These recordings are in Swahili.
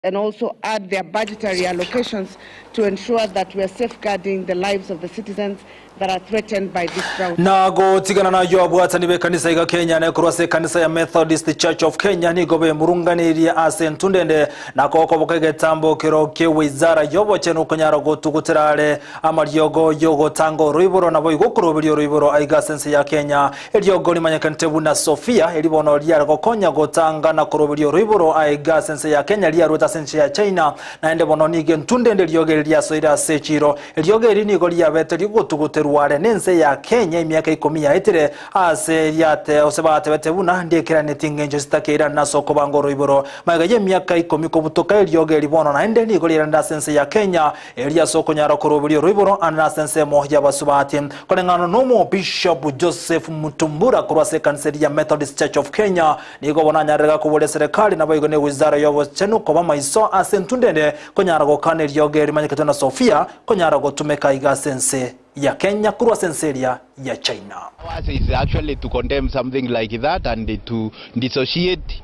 and also add their budgetary allocations to ensure that we are safeguarding the lives of the citizens that are threatened by this drought. Nago tigana na yo abwatani be kanisa ya Kenya na kurwase kanisa ya Methodist Church of Kenya ni gobe murunganiriye asentundende nakoko bokege tambo kiroke wizara yobo chenu kunyara gotuguterare amaryogo yogo tango ruiboro nabo igukuru ruiboro aiga sense ya Kenya elyogo limanyakantebu na Sofia elibono lyara gokonya gotanga na kurubiryo ruiboro aiga sense ya Kenya lya ruta sense ya China na ende bono nige ntundende lyoge lya soira sechiro elyoge lini goli ya bete ligotuguteru wale nense ya Kenya imiaka 10 ya etire ase yate osebate betebuna ndekera netingenjo sitakira nasoko bangoro iboro magaye miaka 10 ko butoka elyoge libono na ende ni golira nda sense ya Kenya elia soko nyara korobulyo riboro ana sense mo ya basubati kolengano nomo Bishop Joseph Mutumbura kurwase kanisa ya Methodist Church of Kenya nigo bonanya rega kubole serikali na bayigone wizara yobo chenu ko bamaiso asentundende konyara go kane elyoge limanyiketo na Sofia konyara go tumeka iga sense ya Kenya kurwa senseria ya China. Ours is actually to condemn something like that and to dissociate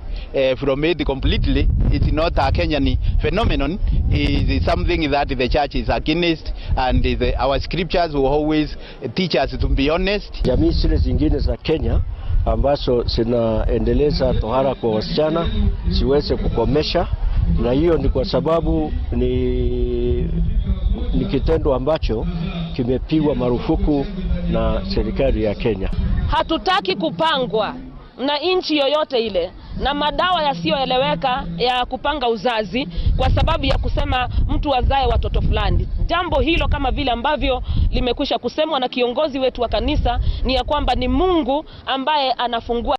from it completely. It's not a Kenyan phenomenon. It's something that the church is against, and our scriptures will always teach us to be honest. Jamii zile zingine za Kenya ambazo zinaendeleza tohara kwa wasichana siweze kukomesha, na hiyo ni kwa sababu ni kitendo ambacho kimepigwa marufuku na serikali ya Kenya. Hatutaki kupangwa na nchi yoyote ile na madawa yasiyoeleweka ya kupanga uzazi kwa sababu ya kusema mtu azae watoto fulani. Jambo hilo kama vile ambavyo limekwisha kusemwa na kiongozi wetu wa kanisa ni ya kwamba ni Mungu ambaye anafungua